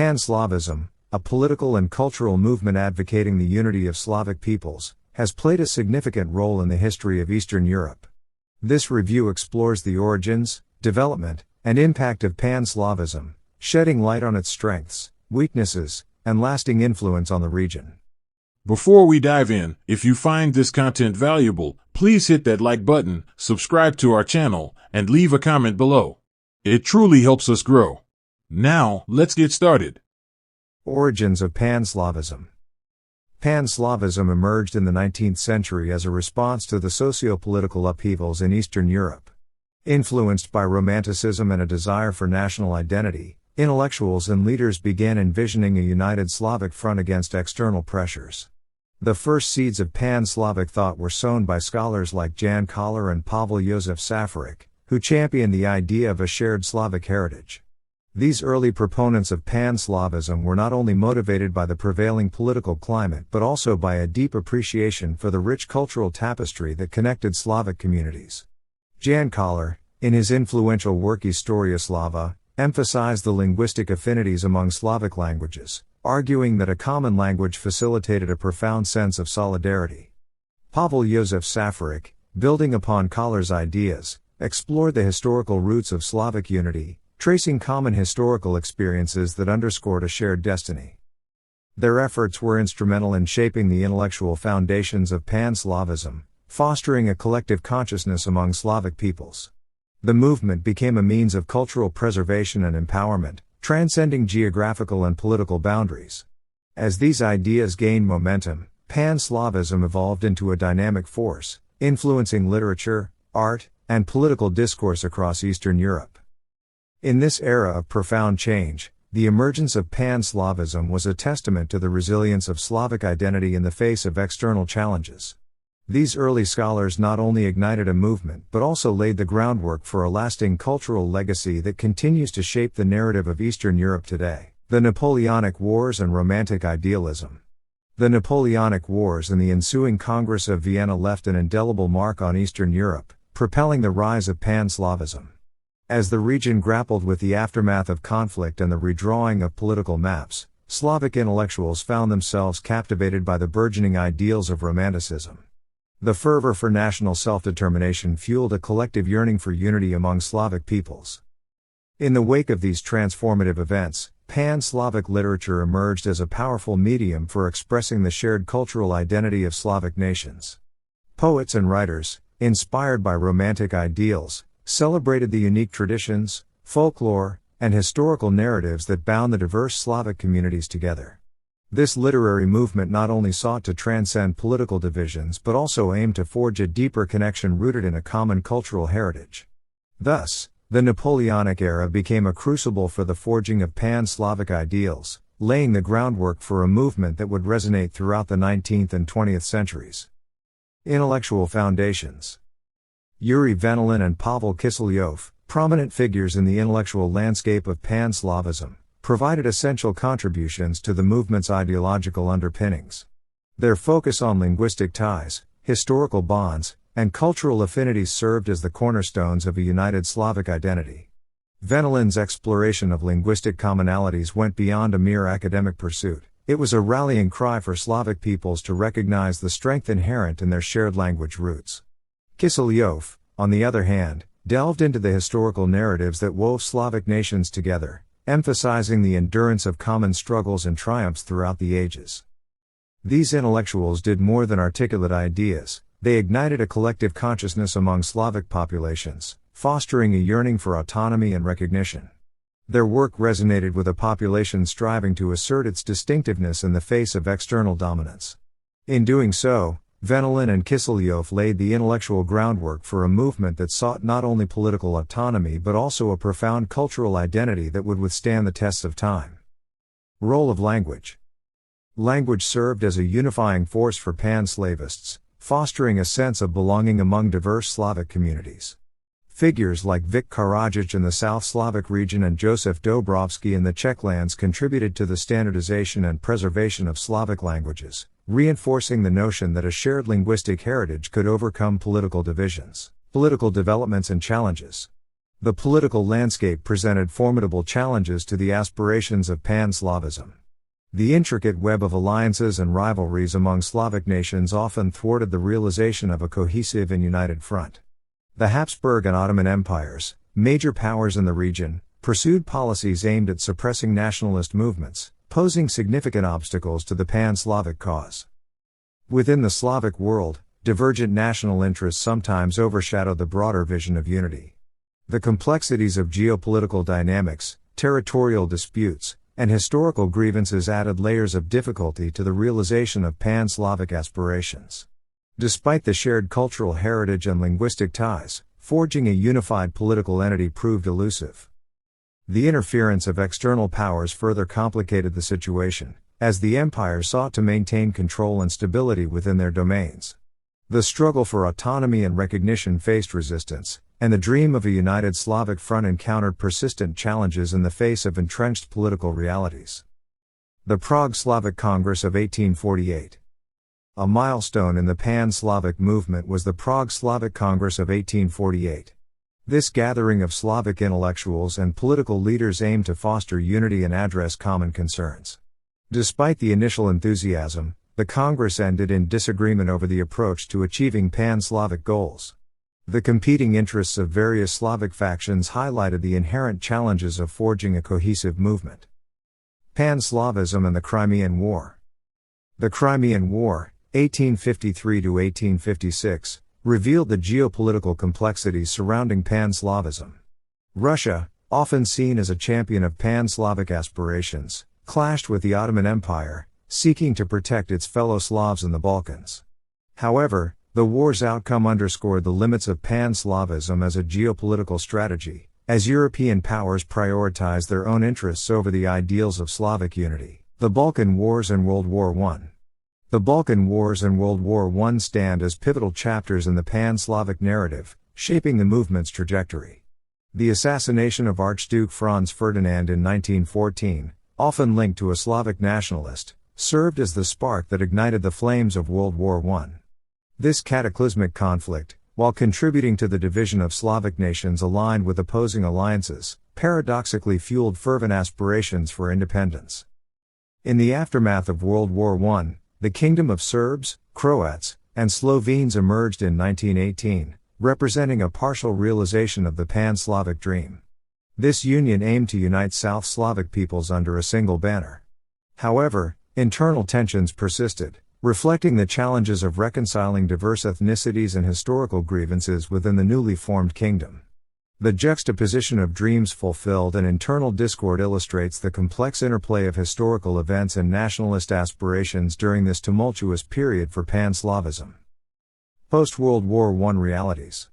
Pan-Slavism, a political and cultural movement advocating the unity of Slavic peoples, has played a significant role in the history of Eastern Europe. This review explores the origins, development, and impact of Pan-Slavism, shedding light on its strengths, weaknesses, and lasting influence on the region. Before we dive in, if you find this content valuable, please hit that like button, subscribe to our channel, and leave a comment below. It truly helps us grow. Now, let's get started. Origins of Pan-Slavism. Pan-Slavism emerged in the 19th century as a response to the socio-political upheavals in Eastern Europe. Influenced by Romanticism and a desire for national identity, intellectuals and leaders began envisioning a united Slavic front against external pressures. The first seeds of Pan-Slavic thought were sown by scholars like Jan Koller and Pavel Josef Safarik, who championed the idea of a shared Slavic heritage. These early proponents of Pan-Slavism were not only motivated by the prevailing political climate but also by a deep appreciation for the rich cultural tapestry that connected Slavic communities. Jan Koller, in his influential work Historia Slava, emphasized the linguistic affinities among Slavic languages, arguing that a common language facilitated a profound sense of solidarity. Pavel Josef Safarik, building upon Koller's ideas, explored the historical roots of Slavic unity, tracing common historical experiences that underscored a shared destiny. Their efforts were instrumental in shaping the intellectual foundations of Pan-Slavism, fostering a collective consciousness among Slavic peoples. The movement became a means of cultural preservation and empowerment, transcending geographical and political boundaries. As these ideas gained momentum, Pan-Slavism evolved into a dynamic force, influencing literature, art, and political discourse across Eastern Europe. In this era of profound change, the emergence of Pan-Slavism was a testament to the resilience of Slavic identity in the face of external challenges. These early scholars not only ignited a movement but also laid the groundwork for a lasting cultural legacy that continues to shape the narrative of Eastern Europe today. The Napoleonic Wars and Romantic Idealism. The Napoleonic Wars and the ensuing Congress of Vienna left an indelible mark on Eastern Europe, propelling the rise of Pan-Slavism. As the region grappled with the aftermath of conflict and the redrawing of political maps, Slavic intellectuals found themselves captivated by the burgeoning ideals of Romanticism. The fervor for national self-determination fueled a collective yearning for unity among Slavic peoples. In the wake of these transformative events, Pan-Slavic literature emerged as a powerful medium for expressing the shared cultural identity of Slavic nations. Poets and writers, inspired by Romantic ideals, celebrated the unique traditions, folklore, and historical narratives that bound the diverse Slavic communities together. This literary movement not only sought to transcend political divisions but also aimed to forge a deeper connection rooted in a common cultural heritage. Thus, the Napoleonic era became a crucible for the forging of Pan-Slavic ideals, laying the groundwork for a movement that would resonate throughout the 19th and 20th centuries. Intellectual foundations. Yuri Venelin and Pavel Kiselyov, prominent figures in the intellectual landscape of Pan-Slavism, provided essential contributions to the movement's ideological underpinnings. Their focus on linguistic ties, historical bonds, and cultural affinities served as the cornerstones of a united Slavic identity. Venelin's exploration of linguistic commonalities went beyond a mere academic pursuit. It was a rallying cry for Slavic peoples to recognize the strength inherent in their shared language roots. Kiselyov, on the other hand, delved into the historical narratives that wove Slavic nations together, emphasizing the endurance of common struggles and triumphs throughout the ages. These intellectuals did more than articulate ideas, they ignited a collective consciousness among Slavic populations, fostering a yearning for autonomy and recognition. Their work resonated with a population striving to assert its distinctiveness in the face of external dominance. In doing so, Venelin and Kiselyov laid the intellectual groundwork for a movement that sought not only political autonomy but also a profound cultural identity that would withstand the tests of time. Role of language. Language served as a unifying force for Pan-Slavists, fostering a sense of belonging among diverse Slavic communities. Figures like Vuk Karadžić in the South Slavic region and Josef Dobrovsky in the Czech lands contributed to the standardization and preservation of Slavic languages, reinforcing the notion that a shared linguistic heritage could overcome political divisions. Political developments and challenges. The political landscape presented formidable challenges to the aspirations of Pan-Slavism. The intricate web of alliances and rivalries among Slavic nations often thwarted the realization of a cohesive and united front. The Habsburg and Ottoman empires, major powers in the region, pursued policies aimed at suppressing nationalist movements, posing significant obstacles to the Pan-Slavic cause. Within the Slavic world, divergent national interests sometimes overshadowed the broader vision of unity. The complexities of geopolitical dynamics, territorial disputes, and historical grievances added layers of difficulty to the realization of Pan-Slavic aspirations. Despite the shared cultural heritage and linguistic ties, forging a unified political entity proved elusive. The interference of external powers further complicated the situation, as the empires sought to maintain control and stability within their domains. The struggle for autonomy and recognition faced resistance, and the dream of a united Slavic front encountered persistent challenges in the face of entrenched political realities. The Prague Slavic Congress of 1848. A milestone in the Pan-Slavic movement was the Prague Slavic Congress of 1848. This gathering of Slavic intellectuals and political leaders aimed to foster unity and address common concerns. Despite the initial enthusiasm, the Congress ended in disagreement over the approach to achieving Pan-Slavic goals. The competing interests of various Slavic factions highlighted the inherent challenges of forging a cohesive movement. Pan-Slavism and the Crimean War. The Crimean War, 1853–1856, revealed the geopolitical complexities surrounding Pan-Slavism. Russia, often seen as a champion of Pan-Slavic aspirations, clashed with the Ottoman Empire, seeking to protect its fellow Slavs in the Balkans. However, the war's outcome underscored the limits of Pan-Slavism as a geopolitical strategy, as European powers prioritized their own interests over the ideals of Slavic unity. The Balkan Wars and World War I. The Balkan Wars and World War I stand as pivotal chapters in the Pan-Slavic narrative, shaping the movement's trajectory. The assassination of Archduke Franz Ferdinand in 1914, often linked to a Slavic nationalist, served as the spark that ignited the flames of World War I. This cataclysmic conflict, while contributing to the division of Slavic nations aligned with opposing alliances, paradoxically fueled fervent aspirations for independence. In the aftermath of World War I, the Kingdom of Serbs, Croats, and Slovenes emerged in 1918, representing a partial realization of the Pan-Slavic dream. This union aimed to unite South Slavic peoples under a single banner. However, internal tensions persisted, reflecting the challenges of reconciling diverse ethnicities and historical grievances within the newly formed kingdom. The juxtaposition of dreams fulfilled and internal discord illustrates the complex interplay of historical events and nationalist aspirations during this tumultuous period for Pan-Slavism. Post-World War I realities.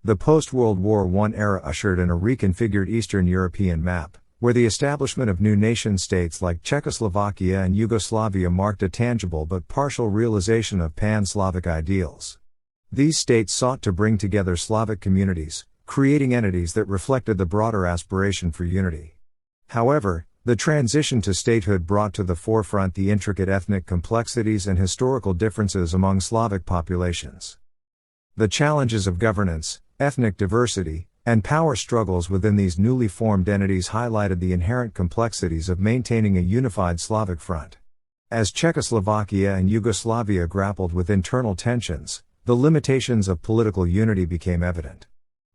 The post-World War I era ushered in a reconfigured Eastern European map, where the establishment of new nation-states like Czechoslovakia and Yugoslavia marked a tangible but partial realization of Pan-Slavic ideals. These states sought to bring together Slavic communities, creating entities that reflected the broader aspiration for unity. However, the transition to statehood brought to the forefront the intricate ethnic complexities and historical differences among Slavic populations. The challenges of governance, ethnic diversity, and power struggles within these newly formed entities highlighted the inherent complexities of maintaining a unified Slavic front. As Czechoslovakia and Yugoslavia grappled with internal tensions, the limitations of political unity became evident.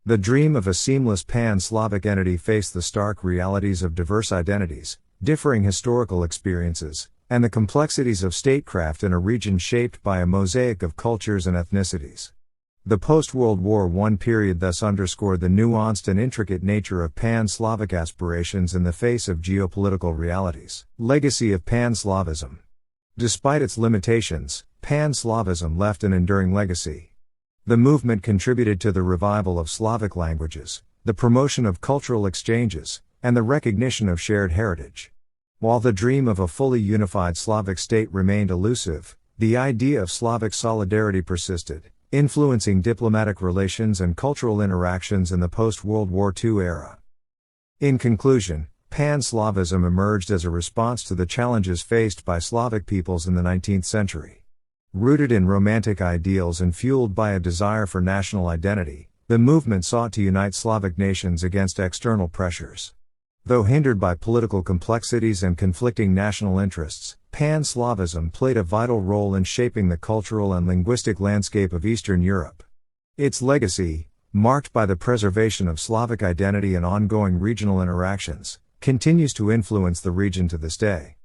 The dream of a seamless Pan-Slavic entity faced the stark realities of diverse identities, differing historical experiences, and the complexities of statecraft in a region shaped by a mosaic of cultures and ethnicities. The post-World War I period thus underscored the nuanced and intricate nature of Pan-Slavic aspirations in the face of geopolitical realities. Legacy of Pan-Slavism. Despite its limitations, Pan-Slavism left an enduring legacy. The movement contributed to the revival of Slavic languages, the promotion of cultural exchanges, and the recognition of shared heritage. While the dream of a fully unified Slavic state remained elusive, the idea of Slavic solidarity persisted, influencing diplomatic relations and cultural interactions in the post-World War II era. In conclusion, Pan-Slavism emerged as a response to the challenges faced by Slavic peoples in the 19th century. Rooted in romantic ideals and fueled by a desire for national identity, The movement sought to unite Slavic nations against external pressures. Though hindered by political complexities and conflicting national interests, Pan-Slavism played a vital role in shaping the cultural and linguistic landscape of Eastern Europe. Its legacy, marked by the preservation of Slavic identity and ongoing regional interactions, continues to influence the region to this day.